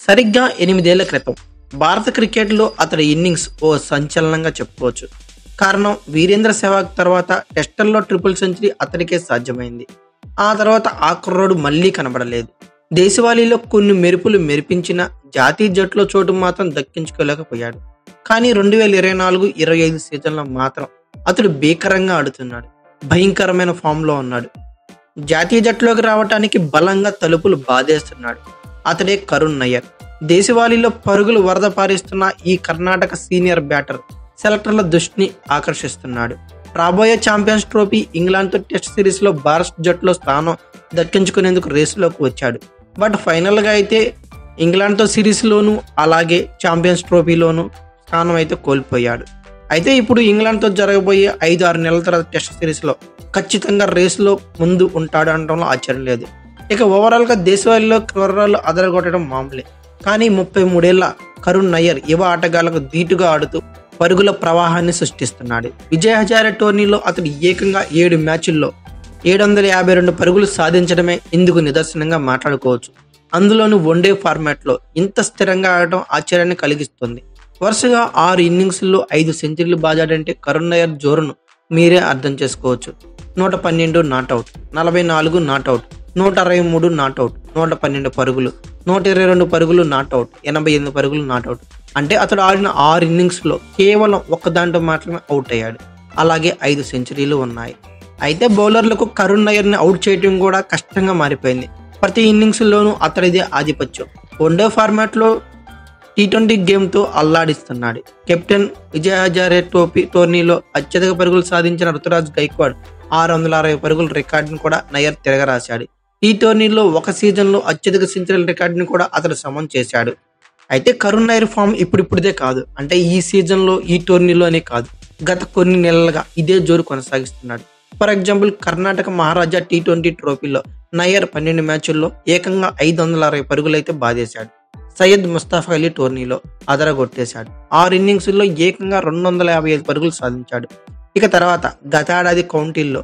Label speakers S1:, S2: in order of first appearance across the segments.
S1: సరిగ్గా 8 ఏళ్ల క్రితం భారత క్రికెట్లో అతడి ఇన్నింగ్స్ ఓ సంచలనంగా చెప్పుకోవచ్చు. కారణం వీరేంద్ర సెహ్వాగ్ తర్వాత టెస్టుల్లో ట్రిపుల్ సెంచరీ అతడికే సాధ్యమైంది. ఆ తర్వాత ఆ కుర్రాడు మళ్లీ కనబడలేదు. దేశవాళీలో కొన్ని మెరుపులు మెరిపించిన జాతీయ జట్టులో చోటు మాత్రం దక్కించుకోలేకపోయాడు. కానీ 2024-25 సీజన్లో మాత్రం అతడు భీకరంగా ఆడుతున్నాడు. భయంకరమైన ఫామ్లో ఉన్నాడు. జాతీయ జట్టులోకి రావటానికి బలంగా తలుపులు బాధేస్తున్నాడు. అతడే కరుణ్ నయ్యర్. దేశవాళీలో పరుగులు వరద పారిస్తున్న ఈ కర్ణాటక సీనియర్ బ్యాటర్ సెలెక్టర్ల దృష్టిని ఆకర్షిస్తున్నాడు. రాబోయే ఛాంపియన్స్ ట్రోఫీ ఇంగ్లాండ్తో టెస్ట్ సిరీస్లో భారత్ జట్టులో స్థానం దక్కించుకునేందుకు రేసులోకి వచ్చాడు. బట్ ఫైనల్గా అయితే ఇంగ్లాండ్తో సిరీస్లోనూ అలాగే ఛాంపియన్స్ ట్రోఫీలోనూ స్థానం అయితే కోల్పోయాడు. అయితే ఇప్పుడు ఇంగ్లాండ్తో జరగబోయే 5-6 నెలల తర్వాత టెస్ట్ సిరీస్లో ఖచ్చితంగా రేసులో ముందు ఉంటాడు అనడంలో ఆశ్చర్యం లేదు. ఇక ఓవరాల్గా దేశవాళీలో కుర్రాళ్ళు అదరగొట్టడం మామూలే. కానీ 33 ఏళ్ల కరుణ్ నయ్యర్ యువ ఆటగాళ్లకు ధీటుగా ఆడుతూ పరుగుల ప్రవాహాన్ని సృష్టిస్తున్నాడు. విజయ్ హజారే టోర్నీలో అతడు ఏకంగా 7 మ్యాచుల్లో 752 పరుగులు సాధించడమే ఇందుకు నిదర్శనంగా మాట్లాడుకోవచ్చు. అందులోనూ వన్డే ఫార్మాట్లో ఇంత స్థిరంగా ఆడటం ఆశ్చర్యాన్ని కలిగిస్తుంది. వరుసగా 6 ఇన్నింగ్స్ల్లో 5 సెంచరీలు బాజాడంటే కరుణ్ నయ్యర్ జోరును మీరే అర్థం చేసుకోవచ్చు. 112 నాట్అవుట్, 44 నాట్అవుట్, 163 నాట్అవుట్, 112 పరుగులు, 122 పరుగులు నాట్అవుట్, 88 పరుగులు నాట్అవుట్. అంటే అతడు ఆడిన 6 ఇన్నింగ్స్లో కేవలం ఒక్క దాంట్లో మాత్రమే అవుట్ అయ్యాడు. అలాగే 5 సెంచరీలు ఉన్నాయి. అయితే బౌలర్లకు కరుణ్ నయ్యర్ని అవుట్ చేయడం కూడా కష్టంగా మారిపోయింది. ప్రతి ఇన్నింగ్స్లోనూ అతడిదే ఆధిపత్యం. వన్డే ఫార్మాట్లో T20 గేమ్తో అల్లాడిస్తున్నాడు. కెప్టెన్ విజయ్ హజారే టోర్నీలో అత్యధిక పరుగులు సాధించిన రుతురాజ్ గైక్వాడ్ 660 పరుగుల రికార్డును కూడా నయ్యర్ తిరగరాశాడు. ఈ టోర్నీలో ఒక సీజన్లో అత్యధిక సెంచరీల రికార్డును కూడా అతడు సమం చేశాడు. అయితే కరుణ్ నయ్యర్ ఫామ్ ఇప్పుడిప్పుడే కాదు, అంటే ఈ సీజన్లో ఈ టోర్నీలోనే కాదు, గత కొన్ని నెలలుగా ఇదే జోరు కొనసాగిస్తున్నాడు. For example Karnataka Maharaja T20 ట్రోఫీలో నయ్యర్ 12 మ్యాచుల్లో ఏకంగా 560 పరుగులైతే బాధేశాడు. సయ్యద్ ముస్తాఫా అలీ టోర్నీలో అదరగొట్టేశాడు. 6 ఇన్నింగ్స్ల్లో ఏకంగా 255 పరుగులు సాధించాడు. ఇక తర్వాత గతేడాది కౌంటీల్లో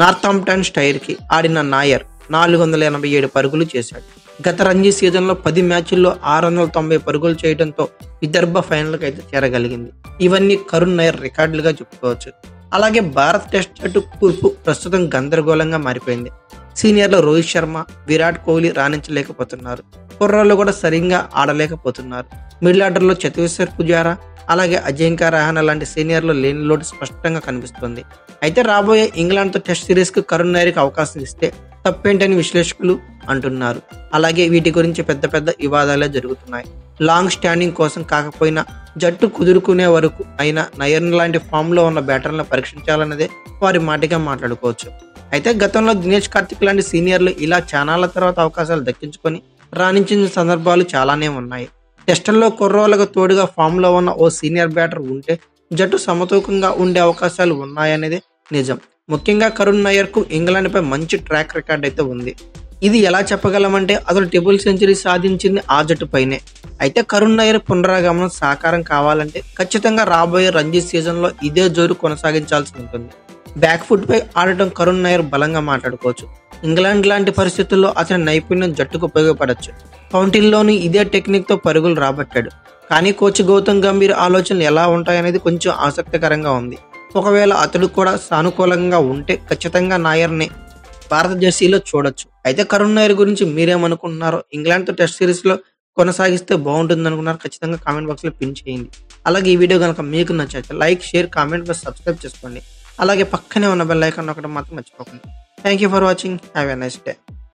S1: నార్థాంప్టన్ స్టైర్కి ఆడిన నాయర్ 487 పరుగులు చేశాడు. గత రంజీ సీజన్లో 10 మ్యాచుల్లో 690 పరుగులు చేయడంతో విదర్భ ఫైనల్కి అయితే చేరగలిగింది. ఇవన్నీ కరుణ్ నయ్యర్ రికార్డులుగా చెప్పుకోవచ్చు. అలాగే భారత్ టెస్ట్ జట్టు కూర్పు ప్రస్తుతం గందరగోళంగా మారిపోయింది. సీనియర్లు రోహిత్ శర్మ, విరాట్ కోహ్లీ రాణించలేకపోతున్నారు. కుర్రాళ్ళు కూడా సరిగ్గా ఆడలేకపోతున్నారు. మిడిల్ ఆర్డర్లో చతేశ్వర్ పుజారా, అలాగే అజింక్య రహానే లాంటి సీనియర్లు లేని లోటు స్పష్టంగా కనిపిస్తుంది. అయితే రాబోయే ఇంగ్లాండ్తో టెస్ట్ సిరీస్కు కరుణ్ నయ్యర్కి అవకాశం ఇస్తే తప్పేంటని విశ్లేషకులు అంటున్నారు. అలాగే వీటి గురించి పెద్ద పెద్ద వివాదాలే జరుగుతున్నాయి. లాంగ్ స్టాండింగ్ కోసం కాకపోయినా జట్టు కుదురుకునే వరకు అయినా నయ్యర్ లాంటి ఫామ్లో ఉన్న బ్యాటర్లను పరీక్షించాలన్నదే వారి మాటిగా మాట్లాడుకోవచ్చు. అయితే గతంలో దినేష్ కార్తిక్ లాంటి సీనియర్లు ఇలా చానాళ్ల తర్వాత అవకాశాలు దక్కించుకొని రాణించిన సందర్భాలు చాలానే ఉన్నాయి. టెస్టుల్లో కుర్రోళ్లకు తోడుగా ఫామ్లో ఉన్న ఓ సీనియర్ బ్యాటర్ ఉంటే జట్టు సమతూకంగా ఉండే అవకాశాలు ఉన్నాయనేదే నిజం. ముఖ్యంగా కరుణ్ నయ్యర్కు ఇంగ్లాండ్పై మంచి ట్రాక్ రికార్డ్ అయితే ఉంది. ఇది ఎలా చెప్పగలమంటే అతడు ట్రిపుల్ సెంచరీ సాధించింది ఆ జట్టుపైనే. అయితే కరుణ్ నయ్యర్ పునరాగమనం సాకారం కావాలంటే ఖచ్చితంగా రాబోయే రంజీ సీజన్లో ఇదే జోరు కొనసాగించాల్సి ఉంటుంది. బ్యాక్ ఫుట్ పై ఆడటం కరుణ్ నయ్యర్ బలంగా మాట్లాడుకోవచ్చు. ఇంగ్లాండ్ లాంటి పరిస్థితుల్లో అతని నైపుణ్యం జట్టుకు ఉపయోగపడవచ్చు. కౌంటీల్లోనూ ఇదే టెక్నిక్తో పరుగులు రాబట్టాడు. కానీ కోచ్ గౌతమ్ గంభీర్ ఆలోచనలు ఎలా ఉంటాయనేది కొంచెం ఆసక్తికరంగా ఉంది. ఒకవేళ అతడు కూడా సానుకూలంగా ఉంటే ఖచ్చితంగా నాయర్ని భారత జెర్సీలో చూడొచ్చు. అయితే కరుణ్ నయ్యర్ గురించి మీరేమనుకుంటున్నారో, ఇంగ్లాండ్తో టెస్ట్ సిరీస్లో కొనసాగిస్తే బాగుంటుంది అనుకున్నారు ఖచ్చితంగా కామెంట్ బాక్స్లో పిన్ చేయండి. అలాగే ఈ వీడియో కనుక మీకు నచ్చితే like, share, comment plus subscribe చేసుకోండి. అలాగే పక్కనే ఉన్న బెల్ ఐకాన్ నొక్కడం మాత్రం మర్చిపోకండి. Thank you for watching. Have a nice day.